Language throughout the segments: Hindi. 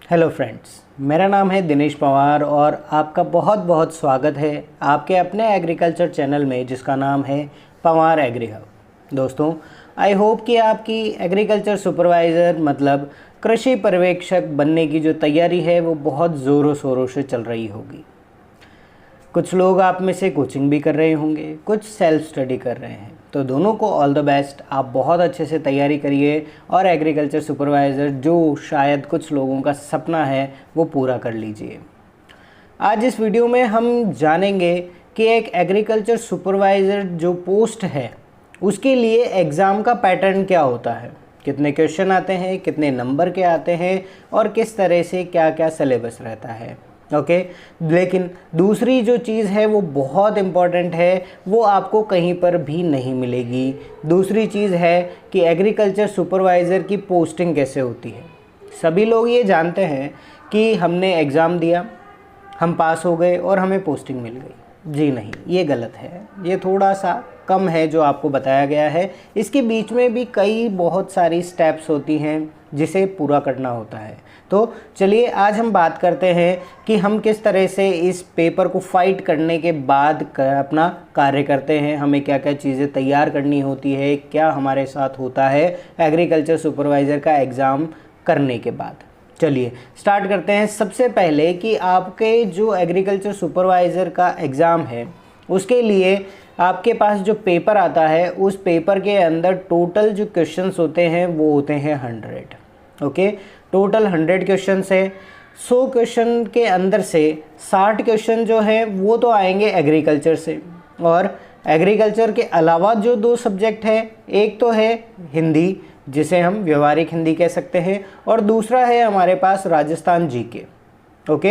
हेलो फ्रेंड्स, मेरा नाम है दिनेश पवार और आपका बहुत बहुत स्वागत है आपके अपने एग्रीकल्चर चैनल में जिसका नाम है पवार एग्री हब। दोस्तों, आई होप कि आपकी एग्रीकल्चर सुपरवाइज़र मतलब कृषि पर्यवेक्षक बनने की जो तैयारी है वो बहुत ज़ोरों शोरों से चल रही होगी। कुछ लोग आप में से कोचिंग भी कर रहे होंगे, कुछ सेल्फ स्टडी कर रहे हैं, तो दोनों को ऑल द बेस्ट। आप बहुत अच्छे से तैयारी करिए और एग्रीकल्चर सुपरवाइज़र जो शायद कुछ लोगों का सपना है वो पूरा कर लीजिए। आज इस वीडियो में हम जानेंगे कि एक एग्रीकल्चर सुपरवाइज़र जो पोस्ट है उसके लिए एग्ज़ाम का पैटर्न क्या होता है, कितने क्वेश्चन आते हैं, कितने नंबर के आते हैं और किस तरह से क्या क्या सिलेबस रहता है। ओके, लेकिन दूसरी जो चीज़ है वो बहुत इम्पॉर्टेंट है, वो आपको कहीं पर भी नहीं मिलेगी। दूसरी चीज़ है कि एग्रीकल्चर सुपरवाइज़र की पोस्टिंग कैसे होती है। सभी लोग ये जानते हैं कि हमने एग्ज़ाम दिया, हम पास हो गए और हमें पोस्टिंग मिल गई। जी नहीं, ये गलत है। ये थोड़ा सा कम है जो आपको बताया गया है। इसके बीच में भी बहुत सारी स्टेप्स होती हैं जिसे पूरा करना होता है। तो चलिए आज हम बात करते हैं कि हम किस तरह से इस पेपर को फाइट करने के बाद अपना कार्य करते हैं, हमें क्या क्या चीज़ें तैयार करनी होती है, क्या हमारे साथ होता है एग्रीकल्चर सुपरवाइज़र का एग्ज़ाम करने के बाद। चलिए स्टार्ट करते हैं। सबसे पहले कि आपके जो एग्रीकल्चर सुपरवाइज़र का एग्ज़ाम है उसके लिए आपके पास जो पेपर आता है उस पेपर के अंदर टोटल जो क्वेश्चंस होते हैं वो होते हैं 100। ओके, टोटल 100 क्वेश्चंस है। 100 क्वेश्चन के अंदर से 60 क्वेश्चन जो है वो तो आएंगे एग्रीकल्चर से, और एग्रीकल्चर के अलावा जो दो सब्जेक्ट है, एक तो है हिंदी जिसे हम व्यवहारिक हिंदी कह सकते हैं और दूसरा है हमारे पास राजस्थान जीके। ओके,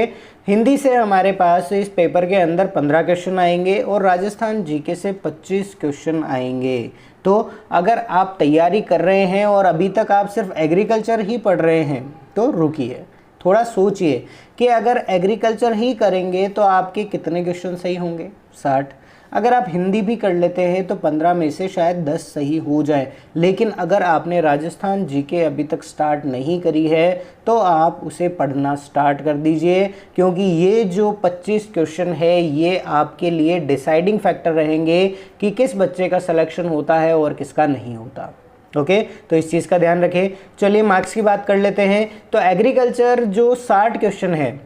हिंदी से हमारे पास इस पेपर के अंदर 15 क्वेश्चन आएंगे और राजस्थान जीके से 25 क्वेश्चन आएंगे। तो अगर आप तैयारी कर रहे हैं और अभी तक आप सिर्फ एग्रीकल्चर ही पढ़ रहे हैं तो रुकिए, थोड़ा सोचिए कि अगर एग्रीकल्चर ही करेंगे तो आपके कितने क्वेश्चन सही होंगे। 60। अगर आप हिंदी भी कर लेते हैं तो 15 में से शायद 10 सही हो जाए। लेकिन अगर आपने राजस्थान जीके अभी तक स्टार्ट नहीं करी है तो आप उसे पढ़ना स्टार्ट कर दीजिए, क्योंकि ये जो 25 क्वेश्चन है ये आपके लिए डिसाइडिंग फैक्टर रहेंगे कि किस बच्चे का सिलेक्शन होता है और किसका नहीं होता। ओके, तो इस चीज़ का ध्यान रखें। चलिए मार्क्स की बात कर लेते हैं। तो एग्रीकल्चर जो 60 क्वेश्चन है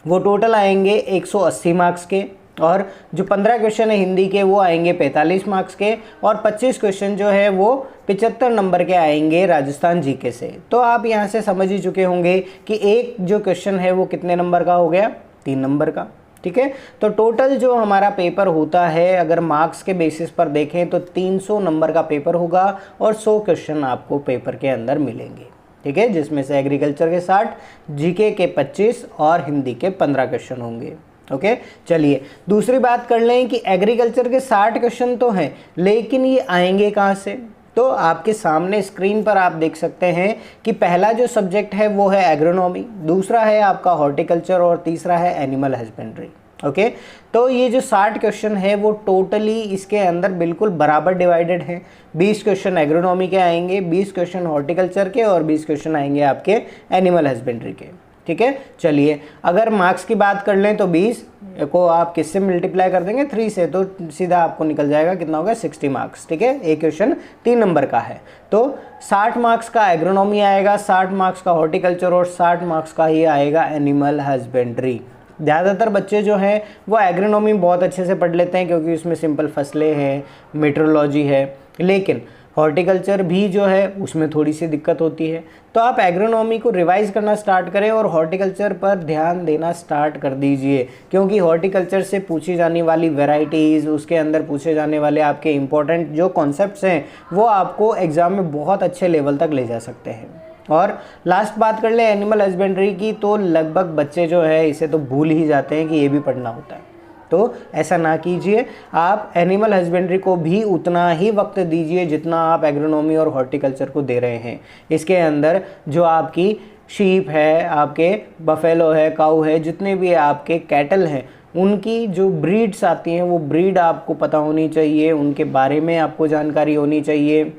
वो टोटल आएंगे 180 मार्क्स के, और जो 15 क्वेश्चन है हिंदी के वो आएंगे 45 मार्क्स के, और 25 क्वेश्चन जो है वो 75 नंबर के आएंगे राजस्थान जीके से। तो आप यहाँ से समझ ही चुके होंगे कि एक जो क्वेश्चन है वो कितने नंबर का हो गया, 3 नंबर का। ठीक है, तो टोटल जो हमारा पेपर होता है अगर मार्क्स के बेसिस पर देखें तो 300 नंबर का पेपर होगा और 100 क्वेश्चन आपको पेपर के अंदर मिलेंगे। ठीक है, जिसमें से एग्रीकल्चर के 60, जीके के 25 और हिंदी के 15 क्वेश्चन होंगे। ओके, चलिए दूसरी बात कर लें कि एग्रीकल्चर के 60 क्वेश्चन तो हैं, लेकिन ये आएंगे कहाँ से। तो आपके सामने स्क्रीन पर आप देख सकते हैं कि पहला जो सब्जेक्ट है वो है एग्रोनॉमी, दूसरा है आपका हॉर्टिकल्चर और तीसरा है एनिमल हस्बेंड्री। ओके, तो ये जो 60 क्वेश्चन है वो टोटली इसके अंदर बिल्कुल बराबर डिवाइडेड हैं। 20 क्वेश्चन एग्रोनॉमी के आएंगे, 20 क्वेश्चन हॉर्टिकल्चर के और 20 क्वेश्चन आएंगे आपके एनिमल हस्बेंड्री के। ठीक है, चलिए अगर मार्क्स की बात कर लें तो 20 को आप किससे मल्टीप्लाई कर देंगे, 3 से, तो सीधा आपको निकल जाएगा कितना होगा, 60 मार्क्स। ठीक है, एक क्वेश्चन 3 नंबर का है तो 60 मार्क्स का एग्रोनॉमी आएगा, 60 मार्क्स का हॉर्टिकल्चर और 60 मार्क्स का ही आएगा एनिमल हस्बेंड्री। ज़्यादातर बच्चे जो हैं वो एग्रोनॉमी बहुत अच्छे से पढ़ लेते हैं क्योंकि उसमें सिंपल फसलें हैं, मेट्रोलॉजी है, लेकिन हॉर्टिकल्चर भी जो है उसमें थोड़ी सी दिक्कत होती है। तो आप एग्रोनॉमी को रिवाइज करना स्टार्ट करें और हॉर्टिकल्चर पर ध्यान देना स्टार्ट कर दीजिए, क्योंकि हॉर्टिकल्चर से पूछी जाने वाली वैरायटीज़, उसके अंदर पूछे जाने वाले आपके इंपॉर्टेंट जो कॉन्सेप्ट्स हैं वो आपको एग्ज़ाम में बहुत अच्छे लेवल तक ले जा सकते हैं। और लास्ट बात कर ले एनिमल हस्बेंड्री की, तो लगभग बच्चे जो है इसे तो भूल ही जाते हैं कि ये भी पढ़ना होता है। तो ऐसा ना कीजिए, आप एनिमल हस्बेंड्री को भी उतना ही वक्त दीजिए जितना आप एग्रोनॉमी और हॉर्टिकल्चर को दे रहे हैं। इसके अंदर जो आपकी शीप है, आपके बफेलो है, काऊ है, जितने भी आपके कैटल हैं उनकी जो ब्रीड्स आती हैं वो ब्रीड आपको पता होनी चाहिए, उनके बारे में आपको जानकारी होनी चाहिए।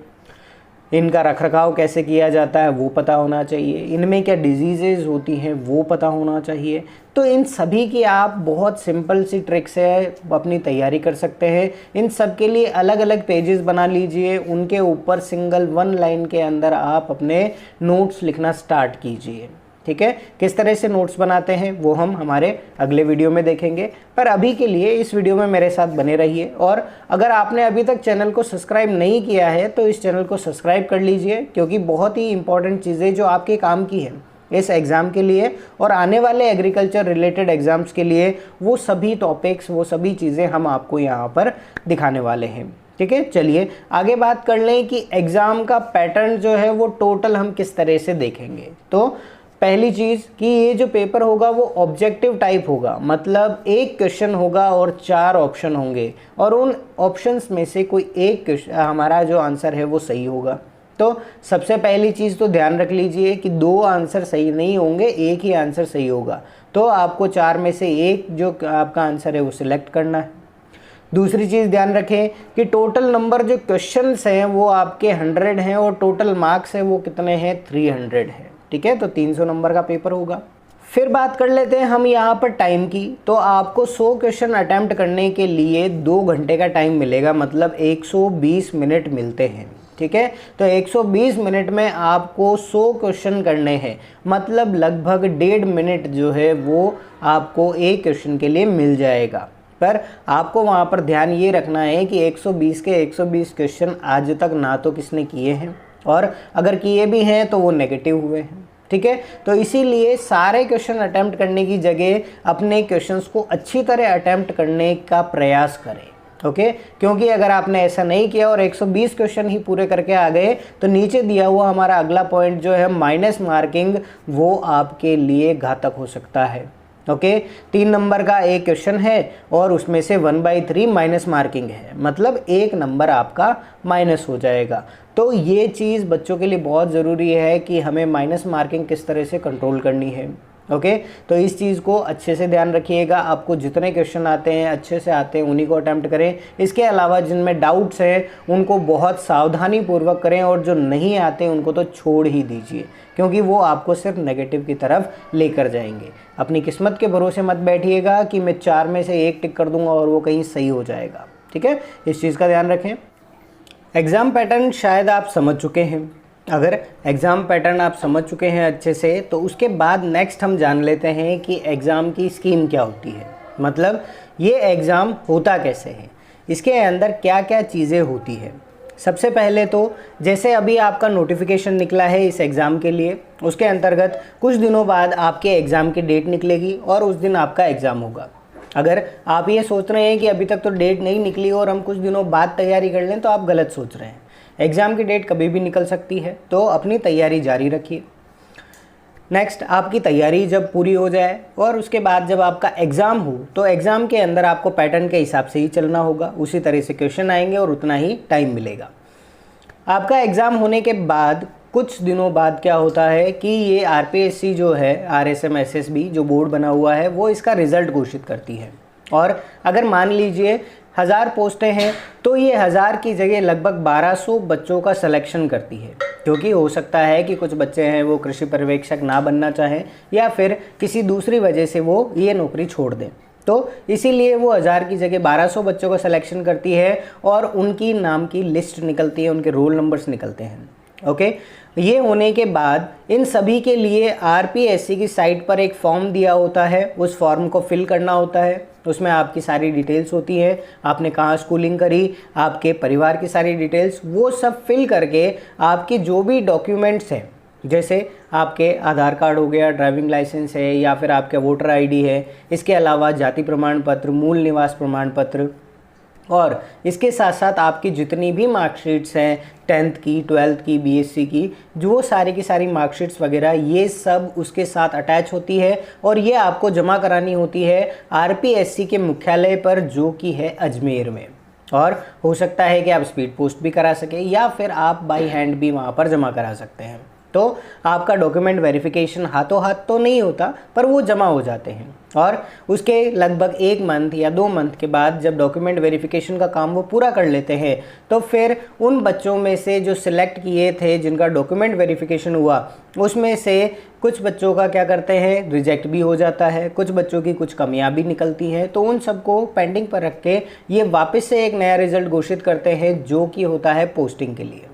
इनका रखरखाव कैसे किया जाता है वो पता होना चाहिए, इनमें क्या डिजीज़ेज़ होती हैं वो पता होना चाहिए। तो इन सभी की आप बहुत सिंपल सी ट्रिक से अपनी तैयारी कर सकते हैं। इन सब के लिए अलग अलग पेजेस बना लीजिए, उनके ऊपर सिंगल 1 लाइन के अंदर आप अपने नोट्स लिखना स्टार्ट कीजिए। ठीक है, किस तरह से नोट्स बनाते हैं वो हम हमारे अगले वीडियो में देखेंगे, पर अभी के लिए इस वीडियो में मेरे साथ बने रहिए। और अगर आपने अभी तक चैनल को सब्सक्राइब नहीं किया है तो इस चैनल को सब्सक्राइब कर लीजिए, क्योंकि बहुत ही इंपॉर्टेंट चीज़ें जो आपके काम की हैं इस एग्ज़ाम के लिए और आने वाले एग्रीकल्चर रिलेटेड एग्ज़ाम्स के लिए, वो सभी टॉपिक्स, वो सभी चीज़ें हम आपको यहाँ पर दिखाने वाले हैं। ठीक है, चलिए आगे बात कर लें कि एग्ज़ाम का पैटर्न जो है वो टोटल हम किस तरह से देखेंगे। तो पहली चीज़ कि ये जो पेपर होगा वो ऑब्जेक्टिव टाइप होगा, मतलब एक क्वेश्चन होगा और 4 ऑप्शन होंगे और उन ऑप्शंस में से कोई एक हमारा जो आंसर है वो सही होगा। तो सबसे पहली चीज़ तो ध्यान रख लीजिए कि 2 आंसर सही नहीं होंगे, एक ही आंसर सही होगा। तो आपको 4 में से एक जो आपका आंसर है वो सिलेक्ट करना है। दूसरी चीज़ ध्यान रखें कि टोटल नंबर जो क्वेश्चंस हैं वो आपके 100 हैं और टोटल मार्क्स है वो कितने हैं, 300 है। ठीक है, तो 300 नंबर का पेपर होगा। फिर बात कर लेते हैं हम यहाँ पर टाइम की। तो आपको 100 क्वेश्चन अटैम्प्ट करने के लिए 2 घंटे का टाइम मिलेगा, मतलब 120 मिनट मिलते हैं। ठीक है, तो 120 मिनट में आपको 100 क्वेश्चन करने हैं, मतलब लगभग 1.5 मिनट जो है वो आपको एक क्वेश्चन के लिए मिल जाएगा। पर आपको वहाँ पर ध्यान ये रखना है कि 120 के 120 क्वेश्चन आज तक ना तो किसने किए हैं, और अगर किए भी हैं तो वो नेगेटिव हुए हैं। ठीक है, तो इसीलिए सारे क्वेश्चन अटैम्प्ट करने की जगह अपने क्वेश्चंस को अच्छी तरह अटैम्प्ट करने का प्रयास करें। ओके, क्योंकि अगर आपने ऐसा नहीं किया और 120 क्वेश्चन ही पूरे करके आ गए तो नीचे दिया हुआ हमारा अगला पॉइंट जो है माइनस मार्किंग, वो आपके लिए घातक हो सकता है। ओके, 3 नंबर का एक क्वेश्चन है और उसमें से 1/3 माइनस मार्किंग है, मतलब 1 नंबर आपका माइनस हो जाएगा। तो ये चीज़ बच्चों के लिए बहुत ज़रूरी है कि हमें माइनस मार्किंग किस तरह से कंट्रोल करनी है। ओके, तो इस चीज़ को अच्छे से ध्यान रखिएगा। आपको जितने क्वेश्चन आते हैं अच्छे से आते हैं उन्हीं को अटैम्प्ट करें। इसके अलावा जिनमें डाउट्स हैं उनको बहुत सावधानी पूर्वक करें, और जो नहीं आते उनको तो छोड़ ही दीजिए, क्योंकि वो आपको सिर्फ नेगेटिव की तरफ लेकर जाएंगे। अपनी किस्मत के भरोसे मत बैठिएगा कि मैं 4 में से 1 टिक कर दूंगा और वो कहीं सही हो जाएगा। ठीक है, इस चीज़ का ध्यान रखें। एग्ज़ाम पैटर्न शायद आप समझ चुके हैं। अगर एग्ज़ाम पैटर्न आप समझ चुके हैं अच्छे से, तो उसके बाद नेक्स्ट हम जान लेते हैं कि एग्ज़ाम की स्कीम क्या होती है, मतलब ये एग्ज़ाम होता कैसे है, इसके अंदर क्या क्या चीज़ें होती है। सबसे पहले तो जैसे अभी आपका नोटिफिकेशन निकला है इस एग्ज़ाम के लिए, उसके अंतर्गत कुछ दिनों बाद आपके एग्ज़ाम की डेट निकलेगी और उस दिन आपका एग्ज़ाम होगा। अगर आप ये सोच रहे हैं कि अभी तक तो डेट नहीं निकली और हम कुछ दिनों बाद तैयारी कर लें, तो आप गलत सोच रहे हैं। एग्ज़ाम की डेट कभी भी निकल सकती है, तो अपनी तैयारी जारी रखिए। नेक्स्ट, आपकी तैयारी जब पूरी हो जाए और उसके बाद जब आपका एग्ज़ाम हो, तो एग्ज़ाम के अंदर आपको पैटर्न के हिसाब से ही चलना होगा, उसी तरह से क्वेश्चन आएंगे और उतना ही टाइम मिलेगा। आपका एग्ज़ाम होने के बाद कुछ दिनों बाद क्या होता है कि ये आरपीएससी जो है, RSM SSB जो बोर्ड बना हुआ है, वो इसका रिज़ल्ट घोषित करती है। और अगर मान लीजिए 1000 पोस्टें हैं तो ये 1000 की जगह लगभग 1200 बच्चों का सिलेक्शन करती है, क्योंकि हो सकता है कि कुछ बच्चे हैं वो कृषि पर्यवेक्षक ना बनना चाहें या फिर किसी दूसरी वजह से वो ये नौकरी छोड़ दें। तो इसीलिए वो 1000 की जगह 1200 बच्चों का सिलेक्शन करती है और उनकी नाम की लिस्ट निकलती है, उनके रोल नंबर्स निकलते हैं। ओके, ये होने के बाद इन सभी के लिए आरपीएससी की साइट पर एक फॉर्म दिया होता है, उस फॉर्म को फिल करना होता है। उसमें आपकी सारी डिटेल्स होती है, आपने कहाँ स्कूलिंग करी, आपके परिवार की सारी डिटेल्स, वो सब फिल करके आपकी जो भी डॉक्यूमेंट्स हैं, जैसे आपके आधार कार्ड हो गया, ड्राइविंग लाइसेंस है या फिर आपका वोटर आईडी है, इसके अलावा जाति प्रमाण पत्र, मूल निवास प्रमाण पत्र, और इसके साथ साथ आपकी जितनी भी मार्कशीट्स हैं 10th की, 12th की, BSc की, जो सारी की सारी मार्कशीट्स वगैरह, ये सब उसके साथ अटैच होती है और ये आपको जमा करानी होती है आरपीएससी के मुख्यालय पर, जो कि है अजमेर में। और हो सकता है कि आप स्पीड पोस्ट भी करा सकें या फिर आप बाई हैंड भी वहाँ पर जमा करा सकते हैं। तो आपका डॉक्यूमेंट वेरिफिकेशन हाथों हाथ तो नहीं होता, पर वो जमा हो जाते हैं और उसके लगभग 1 मंथ या 2 मंथ के बाद जब डॉक्यूमेंट वेरिफिकेशन का काम वो पूरा कर लेते हैं तो फिर उन बच्चों में से जो सिलेक्ट किए थे जिनका डॉक्यूमेंट वेरिफिकेशन हुआ, उसमें से कुछ बच्चों का क्या करते हैं, रिजेक्ट भी हो जाता है, कुछ बच्चों की कुछ कमियां भी निकलती हैं। तो उन सबको पेंडिंग पर रख के ये वापस से एक नया रिजल्ट घोषित करते हैं जो कि होता है पोस्टिंग के लिए।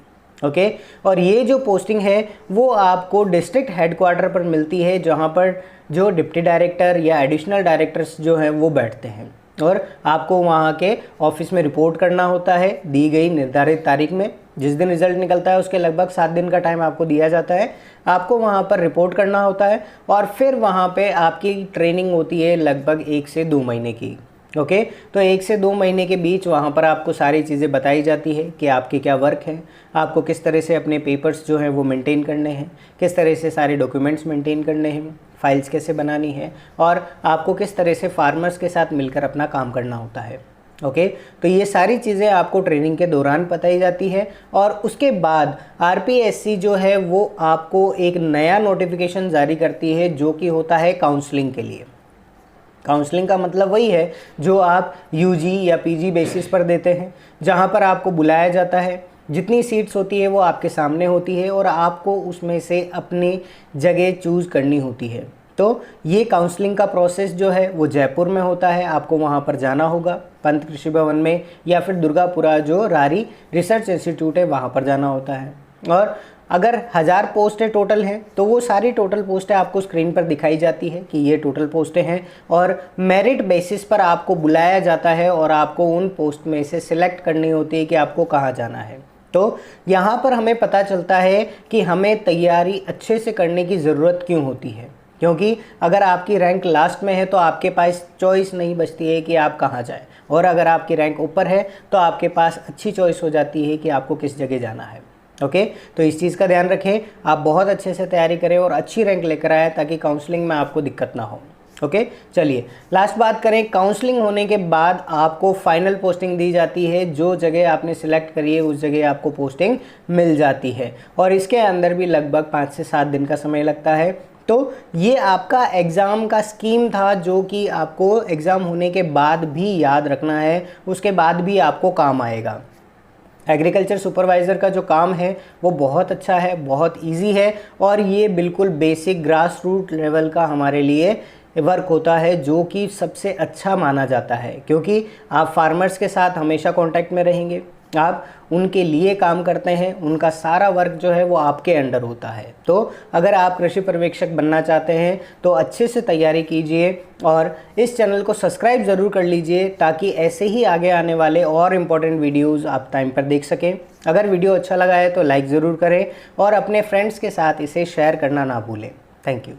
ओके और ये जो पोस्टिंग है वो आपको डिस्ट्रिक्ट हेडक्वार्टर पर मिलती है, जहाँ पर जो डिप्टी डायरेक्टर या एडिशनल डायरेक्टर्स जो हैं वो बैठते हैं और आपको वहाँ के ऑफिस में रिपोर्ट करना होता है दी गई निर्धारित तारीख में। जिस दिन रिजल्ट निकलता है उसके लगभग 7 दिन का टाइम आपको दिया जाता है, आपको वहाँ पर रिपोर्ट करना होता है और फिर वहाँ पे आपकी ट्रेनिंग होती है लगभग 1 से 2 महीने की। ओके तो 1 से 2 महीने के बीच वहाँ पर आपको सारी चीज़ें बताई जाती है कि आपके क्या वर्क है, आपको किस तरह से अपने पेपर्स जो हैं वो मेंटेन करने हैं, किस तरह से सारे डॉक्यूमेंट्स मेंटेन करने हैं, फाइल्स कैसे बनानी है और आपको किस तरह से फार्मर्स के साथ मिलकर अपना काम करना होता है। ओके तो ये सारी चीज़ें आपको ट्रेनिंग के दौरान बताई जाती है और उसके बाद आरपीएससी जो है वो आपको एक नया नोटिफिकेशन जारी करती है जो कि होता है काउंसलिंग के लिए। काउंसलिंग का मतलब वही है जो आप यूजी या पीजी बेसिस पर देते हैं, जहां पर आपको बुलाया जाता है, जितनी सीट्स होती है वो आपके सामने होती है और आपको उसमें से अपनी जगह चूज़ करनी होती है। तो ये काउंसलिंग का प्रोसेस जो है वो जयपुर में होता है, आपको वहाँ पर जाना होगा पंत कृषि भवन में या फिर दुर्गापुरा जो रारी रिसर्च इंस्टीट्यूट है वहाँ पर जाना होता है। और अगर 1000 पोस्टें टोटल हैं तो वो सारी टोटल पोस्टें आपको स्क्रीन पर दिखाई जाती है कि ये टोटल पोस्टें हैं और मेरिट बेसिस पर आपको बुलाया जाता है और आपको उन पोस्ट में से सिलेक्ट करनी होती है कि आपको कहाँ जाना है। तो यहाँ पर हमें पता चलता है कि हमें तैयारी अच्छे से करने की ज़रूरत क्यों होती है, क्योंकि अगर आपकी रैंक लास्ट में है तो आपके पास चॉइस नहीं बचती है कि आप कहाँ जाएं, और अगर आपकी रैंक ऊपर है तो आपके पास अच्छी चॉइस हो जाती है कि आपको किस जगह जाना है। ओके तो इस चीज़ का ध्यान रखें, आप बहुत अच्छे से तैयारी करें और अच्छी रैंक लेकर आए ताकि काउंसलिंग में आपको दिक्कत ना हो। ओके चलिए लास्ट बात करें, काउंसलिंग होने के बाद आपको फाइनल पोस्टिंग दी जाती है, जो जगह आपने सिलेक्ट करी है उस जगह आपको पोस्टिंग मिल जाती है और इसके अंदर भी लगभग 5 से 7 दिन का समय लगता है। तो ये आपका एग्ज़ाम का स्कीम था जो कि आपको एग्ज़ाम होने के बाद भी याद रखना है, उसके बाद भी आपको काम आएगा। एग्रीकल्चर सुपरवाइज़र का जो काम है वो बहुत अच्छा है, बहुत इजी है और ये बिल्कुल बेसिक ग्रास रूट लेवल का हमारे लिए वर्क होता है जो कि सबसे अच्छा माना जाता है, क्योंकि आप फार्मर्स के साथ हमेशा कांटेक्ट में रहेंगे, आप उनके लिए काम करते हैं, उनका सारा वर्क जो है वो आपके अंडर होता है। तो अगर आप कृषि पर्यवेक्षक बनना चाहते हैं तो अच्छे से तैयारी कीजिए और इस चैनल को सब्सक्राइब ज़रूर कर लीजिए ताकि ऐसे ही आगे आने वाले और इम्पोर्टेंट वीडियोज़ आप टाइम पर देख सकें। अगर वीडियो अच्छा लगा है तो लाइक ज़रूर करें और अपने फ्रेंड्स के साथ इसे शेयर करना ना भूलें। Thank you.